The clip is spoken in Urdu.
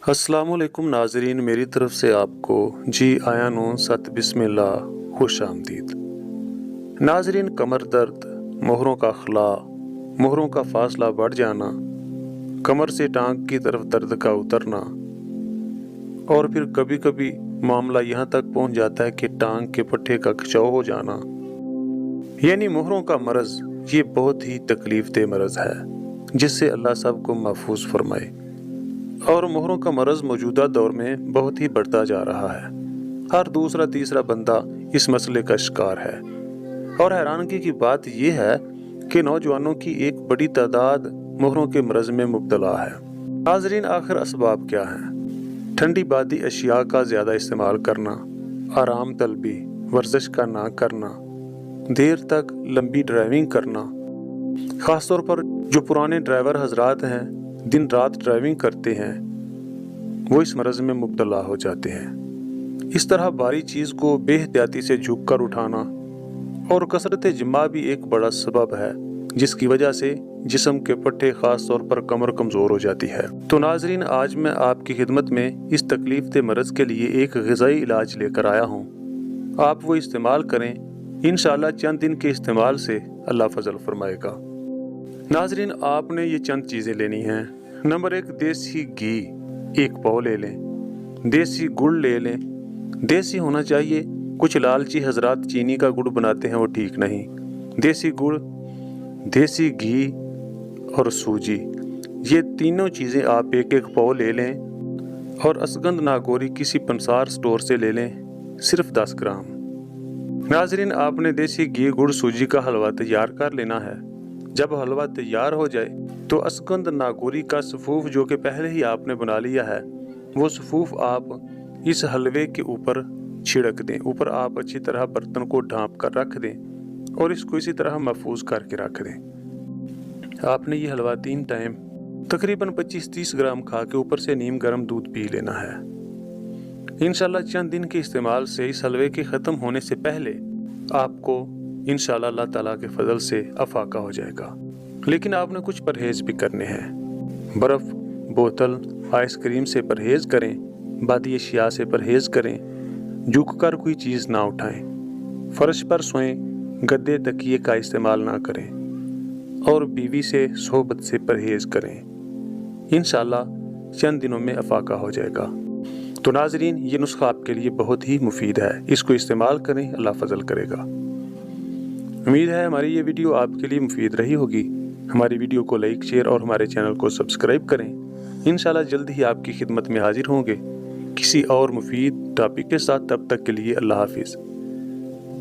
السلام علیکم ناظرین، میری طرف سے آپ کو جی آیا نو ست بسم اللہ خوش آمدید۔ ناظرین، کمر درد، مہروں کا خلا، مہروں کا فاصلہ بڑھ جانا، کمر سے ٹانگ کی طرف درد کا اترنا، اور پھر کبھی کبھی معاملہ یہاں تک پہنچ جاتا ہے کہ ٹانگ کے پٹھے کا کھچاؤ ہو جانا، یعنی مہروں کا مرض یہ بہت ہی تکلیف دہ مرض ہے جس سے اللہ سب کو محفوظ فرمائے۔ اور مہروں کا مرض موجودہ دور میں بہت ہی بڑھتا جا رہا ہے۔ ہر دوسرا تیسرا بندہ اس مسئلے کا شکار ہے، اور حیرانگی کی بات یہ ہے کہ نوجوانوں کی ایک بڑی تعداد مہروں کے مرض میں مبتلا ہے۔ ناظرین، آخر اسباب کیا ہیں؟ ٹھنڈی بادی اشیاء کا زیادہ استعمال کرنا، آرام طلبی، ورزش کا نہ کرنا، دیر تک لمبی ڈرائیونگ کرنا، خاص طور پر جو پرانے ڈرائیور حضرات ہیں دن رات ڈرائیونگ کرتے ہیں وہ اس مرض میں مبتلا ہو جاتے ہیں۔ اس طرح بھاری چیز کو بے احتیاطی سے جھک کر اٹھانا اور کثرت جماع بھی ایک بڑا سبب ہے جس کی وجہ سے جسم کے پٹھے خاص طور پر کمر کمزور ہو جاتی ہے۔ تو ناظرین، آج میں آپ کی خدمت میں اس تکلیف دہ مرض کے لیے ایک غذائی علاج لے کر آیا ہوں۔ آپ وہ استعمال کریں، انشاءاللہ چند دن کے استعمال سے اللہ فضل فرمائے گا۔ ناظرین، آپ نے یہ چند چیزیں لینی ہیں۔ نمبر 1، دیسی گھی 1 پاؤ لے لیں۔ دیسی گڑ لے لیں، دیسی ہونا چاہیے، کچھ لالچی حضرات چینی کا گڑ بناتے ہیں وہ ٹھیک نہیں۔ دیسی گڑ، دیسی گھی اور سوجی، یہ تینوں چیزیں آپ 1 پاؤ لے لیں، اور اسگند ناگوری کسی پنسار سٹور سے لے لیں، صرف 10 گرام۔ ناظرین، آپ نے دیسی گھی گڑ سوجی کا حلوہ تیار کر لینا ہے۔ جب حلوہ تیار ہو جائے تو اسگند ناگوری کا سفوف جو کہ پہلے ہی آپ نے بنا لیا ہے، وہ سفوف آپ اس حلوے کے اوپر چھڑک دیں۔ اوپر آپ اچھی طرح برتن کو ڈھانپ کر رکھ دیں اور اس کو اسی طرح محفوظ کر کے رکھ دیں۔ آپ نے یہ حلوہ 3 ٹائم تقریباً 25-30 گرام کھا کے اوپر سے نیم گرم دودھ پی لینا ہے۔ انشاءاللہ چند دن کے استعمال سے اس حلوے کے ختم ہونے سے پہلے آپ کو انشاءاللہ اللہ تعالیٰ کے فضل سے افاقہ ہو جائے گا۔ لیکن آپ نے کچھ پرہیز بھی کرنے ہیں۔ برف، بوتل، آئس کریم سے پرہیز کریں، بادی اشیاء سے پرہیز کریں، جھک کر کوئی چیز نہ اٹھائیں، فرش پر سوئیں، گدے تکیے کا استعمال نہ کریں، اور بیوی سے صحبت سے پرہیز کریں۔ انشاءاللہ چند دنوں میں افاقہ ہو جائے گا۔ تو ناظرین، یہ نسخہ آپ کے لیے بہت ہی مفید ہے، اس کو استعمال کریں، اللہ فضل کرے گا۔ امید ہے ہماری یہ ویڈیو آپ کے لیے مفید رہی ہوگی۔ ہماری ویڈیو کو لائک، شیئر اور ہمارے چینل کو سبسکرائب کریں۔ انشاءاللہ جلد ہی آپ کی خدمت میں حاضر ہوں گے کسی اور مفید ٹاپک کے ساتھ۔ تب تک کے لیے اللہ حافظ۔